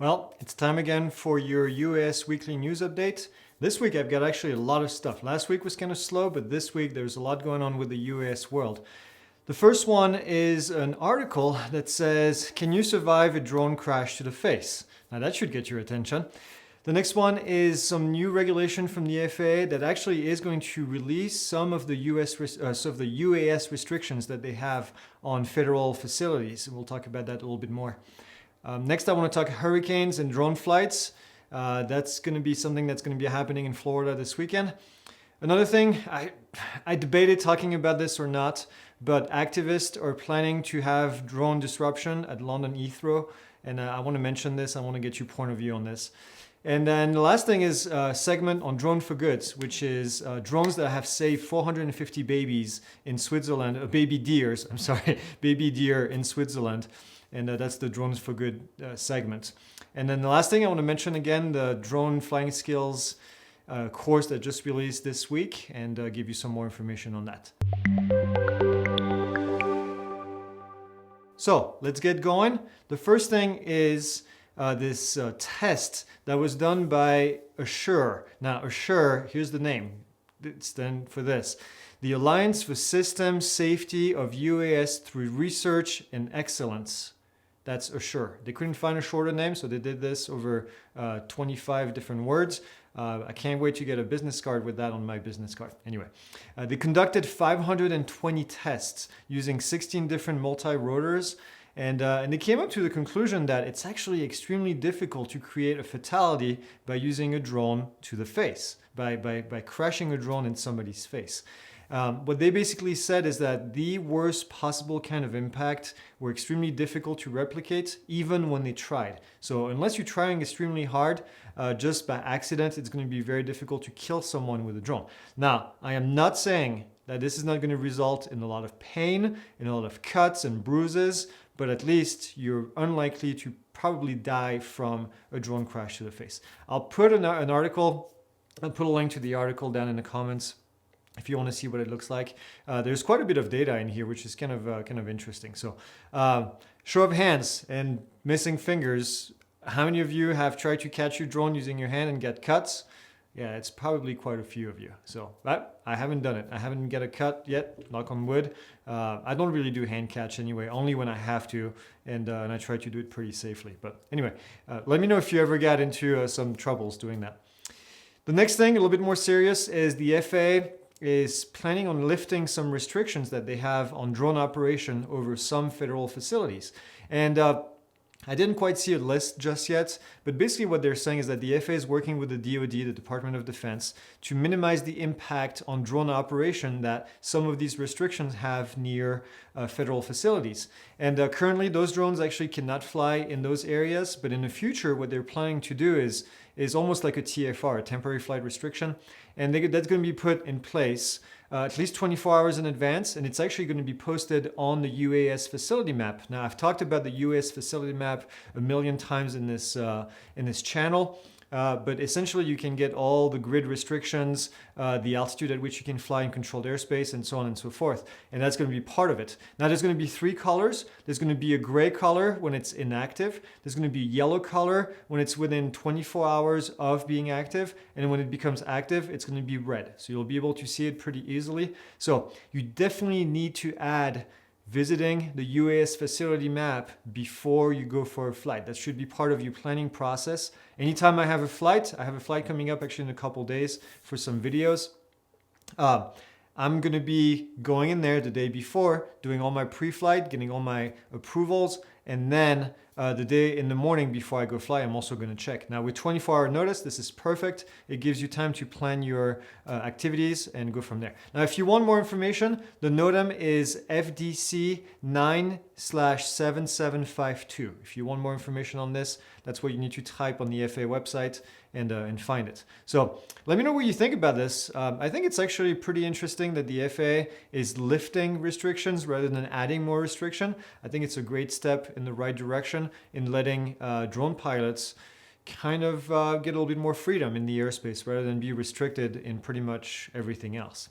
Well, it's time again for your UAS weekly news update. This week I've got actually a lot of stuff. Last week was kind of slow, but this week there's a lot going on with the UAS world. The first one is an article that says, can you survive a drone crash to the face? Now that should get your attention. The next one is some new regulation from the FAA that actually is going to release some of the UAS restrictions that they have on federal facilities. We'll talk about that a little bit more. Next, I want to talk hurricanes and drone flights. That's going to be something that's going to be happening in Florida this weekend. Another thing, I debated talking about this or not, but activists are planning to have drone disruption at London Heathrow. And I want to mention this. I want to get your point of view on this. And then the last thing is a segment on drone for goods, which is drones that have saved 450 babies in Switzerland, baby deer in Switzerland. And that's the drones for good segment. And then the last thing I want to mention again, the drone flying skills course that just released this week, and give you some more information on that. So let's get going. The first thing is this test that was done by Assure. Now Assure, here's the name. It's then for this. The Alliance for System Safety of UAS through Research and Excellence. That's Assure. They couldn't find a shorter name, so they did this over 25 different words. I can't wait to get a business card with that on my business card. Anyway, they conducted 520 tests using 16 different multi-rotors. And they came up to the conclusion that it's actually extremely difficult to create a fatality by using a drone to the face, by crashing a drone in somebody's face. What they basically said is that the worst possible kind of impact were extremely difficult to replicate, even when they tried. So unless you're trying extremely hard, just by accident, it's going to be very difficult to kill someone with a drone. Now, I am not saying that this is not going to result in a lot of pain, in a lot of cuts and bruises, but at least you're unlikely to probably die from a drone crash to the face. I'll put an article, I'll put a link to the article down in the comments if you want to see what it looks like. There's quite a bit of data in here, which is kind of interesting. So show of hands and missing fingers. How many of you have tried to catch your drone using your hand and get cuts? Yeah, it's probably quite a few of you. So I haven't done it. I haven't get a cut yet, knock on wood. I don't really do hand catch anyway, only when I have to, and I try to do it pretty safely. But anyway, let me know if you ever got into some troubles doing that. The next thing, a little bit more serious, is the FAA is planning on lifting some restrictions that they have on drone operation over some federal facilities. And I didn't quite see a list just yet, but basically what they're saying is that the FAA is working with the DoD, the Department of Defense, to minimize the impact on drone operation that some of these restrictions have near federal facilities. And currently those drones actually cannot fly in those areas, but in the future what they're planning to do is almost like a TFR, a temporary flight restriction, and that's going to be put in place at least 24 hours in advance, and it's actually going to be posted on the UAS facility map. Now, I've talked about the UAS facility map a million times in this channel. But essentially you can get all the grid restrictions, the altitude at which you can fly in controlled airspace, and so on and so forth. And that's going to be part of it. Now there's going to be three colors. There's going to be a gray color when it's inactive. There's going to be a yellow color when it's within 24 hours of being active. And when it becomes active, it's going to be red. So you'll be able to see it pretty easily. So you definitely need to add visiting the UAS facility map before you go for a flight. That should be part of your planning process. Anytime I have a flight coming up actually in a couple days for some videos. I'm going to be going in there the day before, doing all my pre-flight, getting all my approvals, and then the day in the morning before I go fly, I'm also going to check. Now with 24-hour notice, this is perfect. It gives you time to plan your activities and go from there. Now, if you want more information, the NOTAM is FDC 9/7752. If you want more information on this, that's what you need to type on the FAA website and find it. So let me know what you think about this. I think it's actually pretty interesting that the FAA is lifting restrictions rather than adding more restriction. I think it's a great step in the right direction in letting drone pilots kind of get a little bit more freedom in the airspace rather than be restricted in pretty much everything else.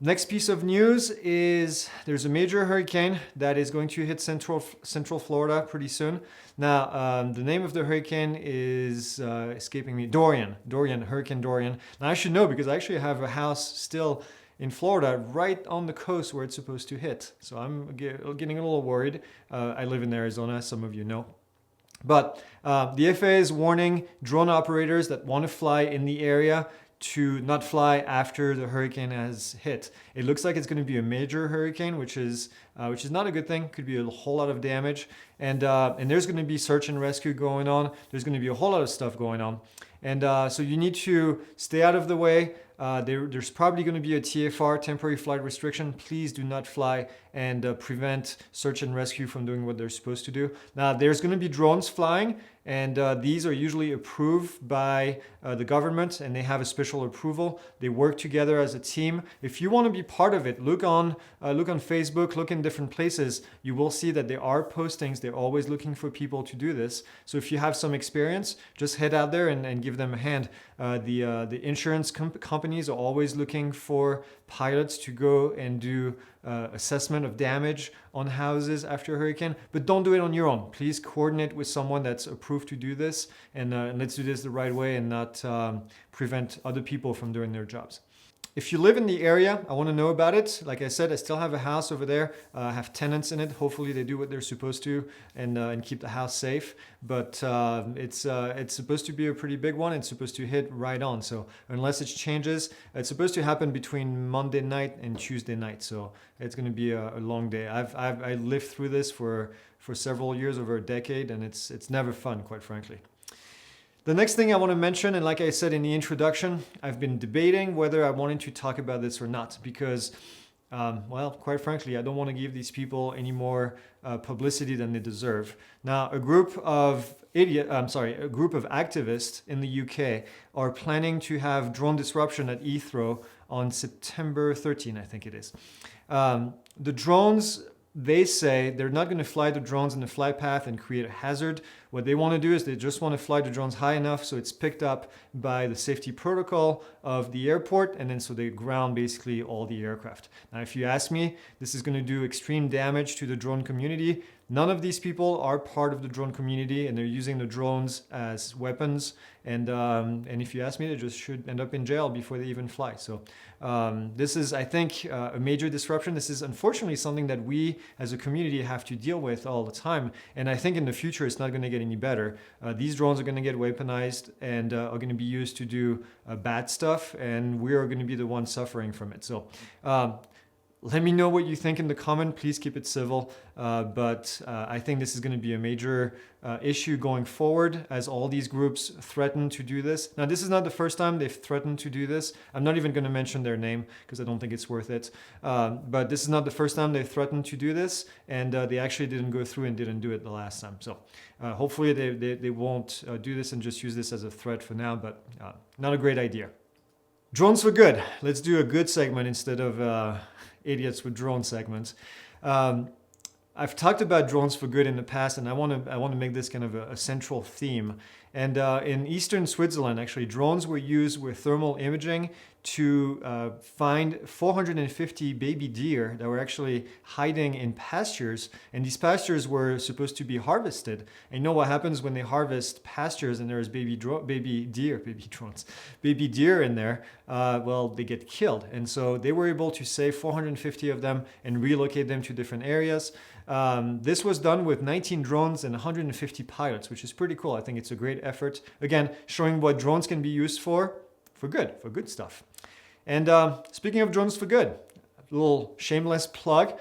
Next piece of news is there's a major hurricane that is going to hit Central Florida pretty soon. Now, the name of the hurricane is escaping me. Dorian, Hurricane Dorian. Now, I should know because I actually have a house still in Florida, right on the coast where it's supposed to hit. So I'm getting a little worried. I live in Arizona, some of you know. But the FAA is warning drone operators that want to fly in the area to not fly after the hurricane has hit. It looks like it's going to be a major hurricane, which is not a good thing. Could be a whole lot of damage, and there's going to be search and rescue going on. There's going to be a whole lot of stuff going on, and so you need to stay out of the way. There's probably going to be a TFR, temporary flight restriction. Please do not fly and prevent search and rescue from doing what they're supposed to do. Now, there's going to be drones flying, and these are usually approved by the government, and they have a special approval. They work together as a team. If you want to be part of it, look on Facebook, look in different places. You will see that there are postings. They're always looking for people to do this. So if you have some experience, just head out there and give them a hand. The insurance companies are always looking for pilots to go and do assessment of damage on houses after a hurricane, but don't do it on your own. Please coordinate with someone that's approved to do this, and let's do this the right way and not prevent other people from doing their jobs. If you live in the area, I want to know about it. Like I said, I still have a house over there. I have tenants in it. Hopefully they do what they're supposed to and keep the house safe. But it's supposed to be a pretty big one. It's supposed to hit right on. So unless it changes, it's supposed to happen between Monday night and Tuesday night. So it's going to be a long day. I lived through this for several years, over a decade, and it's never fun, quite frankly. The next thing I want to mention, and like I said in the introduction, I've been debating whether I wanted to talk about this or not because, well, quite frankly, I don't want to give these people any more publicity than they deserve. Now, a group of activists in the UK are planning to have drone disruption at Heathrow on September 13, I think it is. The drones, they say they're not going to fly the drones in the flight path and create a hazard. What they want to do is they just want to fly the drones high enough so it's picked up by the safety protocol of the airport, and then so they ground basically all the aircraft. Now, if you ask me, this is going to do extreme damage to the drone community. None of these people are part of the drone community, and they're using the drones as weapons. And if you ask me, they just should end up in jail before they even fly. So this is, I think, a major disruption. This is unfortunately something that we as a community have to deal with all the time. And I think in the future, it's not going to get any better. These drones are going to get weaponized and are going to be used to do bad stuff, and we are going to be the ones suffering from it. So let me know what you think in the comment. Please keep it civil. But I think this is going to be a major issue going forward as all these groups threaten to do this. Now, this is not the first time they've threatened to do this. I'm not even going to mention their name because I don't think it's worth it. But this is not the first time they've threatened to do this. And they actually didn't go through and didn't do it the last time. So hopefully they won't do this and just use this as a threat for now. But not a great idea. Drones for good. Let's do a good segment instead of idiots with drone segments. I've talked about drones for good in the past, and I want to make this kind of a central theme. And in eastern Switzerland, actually, drones were used with thermal imaging to find 450 baby deer that were actually hiding in pastures. And these pastures were supposed to be harvested. And you know what happens when they harvest pastures and there's baby deer in there? Well, they get killed. And so they were able to save 450 of them and relocate them to different areas. This was done with 19 drones and 150 pilots, which is pretty cool. I think it's a great effort. Again, showing what drones can be used for good stuff. And speaking of drones for good, a little shameless plug.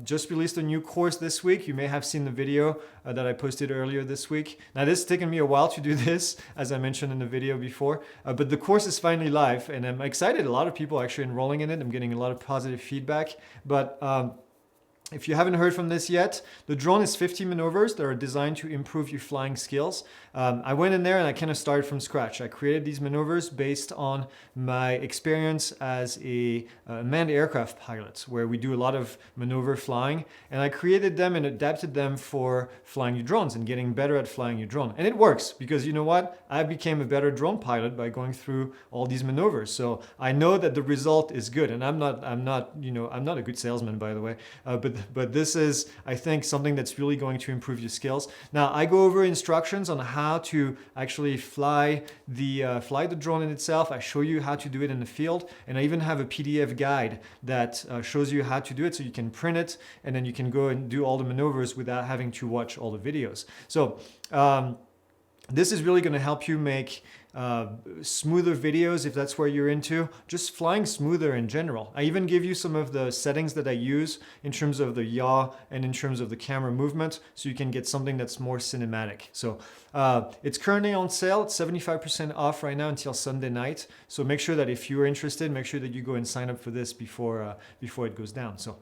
Just released a new course this week. You may have seen the video that I posted earlier this week. Now, this has taken me a while to do this, as I mentioned in the video before, but the course is finally live, and I'm excited. A lot of people are actually enrolling in it. I'm getting a lot of positive feedback, but If you haven't heard from this yet, the drone is 50 maneuvers that are designed to improve your flying skills. I went in there and I kind of started from scratch. I created these maneuvers based on my experience as a manned aircraft pilot, where we do a lot of maneuver flying. And I created them and adapted them for flying your drones and getting better at flying your drone. And it works because you know what? I became a better drone pilot by going through all these maneuvers. So I know that the result is good. And I'm not a good salesman, by the way, but this is, I think, something that's really going to improve your skills. Now, I go over instructions on how to actually fly the drone in itself. I show you how to do it in the field, and I even have a PDF guide that shows you how to do it, so you can print it, and then you can go and do all the maneuvers without having to watch all the videos. So this is really going to help you make smoother videos if that's where you're into, just flying smoother in general. I even give you some of the settings that I use in terms of the yaw and in terms of the camera movement, so you can get something that's more cinematic. So it's currently on sale. It's 75% off right now until Sunday night. So make sure that if you're interested, make sure that you go and sign up for this before it goes down. So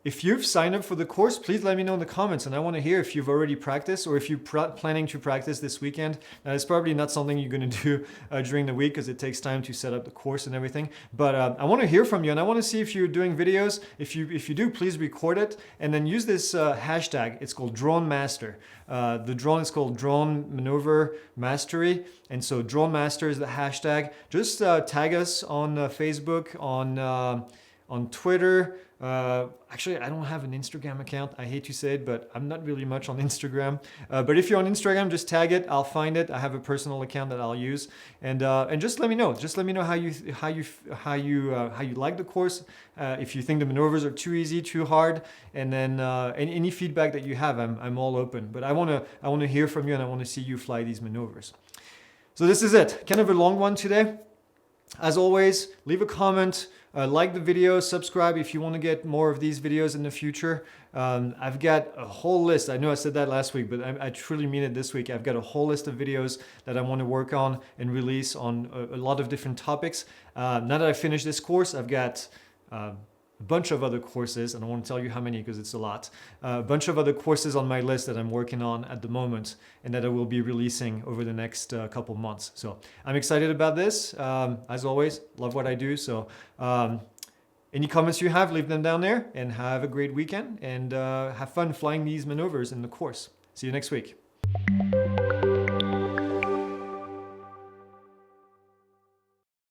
if you've signed up for the course, please let me know in the comments, and I want to hear if you've already practiced or if you're planning to practice this weekend. Now, it's probably not something you're going to do during the week because it takes time to set up the course and everything, but I want to hear from you, and I want to see if you're doing videos. If you do, please record it and then use this hashtag. It's called Drone Master. The drone is called Drone Maneuver Mastery, and so Drone Master is the hashtag. Just tag us on Facebook, on Twitter. Actually, I don't have an Instagram account. I hate to say it, but I'm not really much on Instagram. But if you're on Instagram, just tag it. I'll find it. I have a personal account that I'll use, and just let me know. Just let me know how you like the course. If you think the maneuvers are too easy, too hard, and then any feedback that you have, I'm all open. But I wanna hear from you, and I want to see you fly these maneuvers. So this is it. Kind of a long one today. As always, leave a comment, like the video, subscribe if you want to get more of these videos in the future. I've got a whole list. I know I said that last week, but I truly mean it this week. I've got a whole list of videos that I want to work on and release on a lot of different topics. Now that I finished this course, I've got a bunch of other courses, and I won't tell you how many because it's a lot. A bunch of other courses on my list that I'm working on at the moment and that I will be releasing over the next couple months. So I'm excited about this. As always, love what I do. So any comments you have, leave them down there, and have a great weekend and have fun flying these maneuvers in the course. See you next week.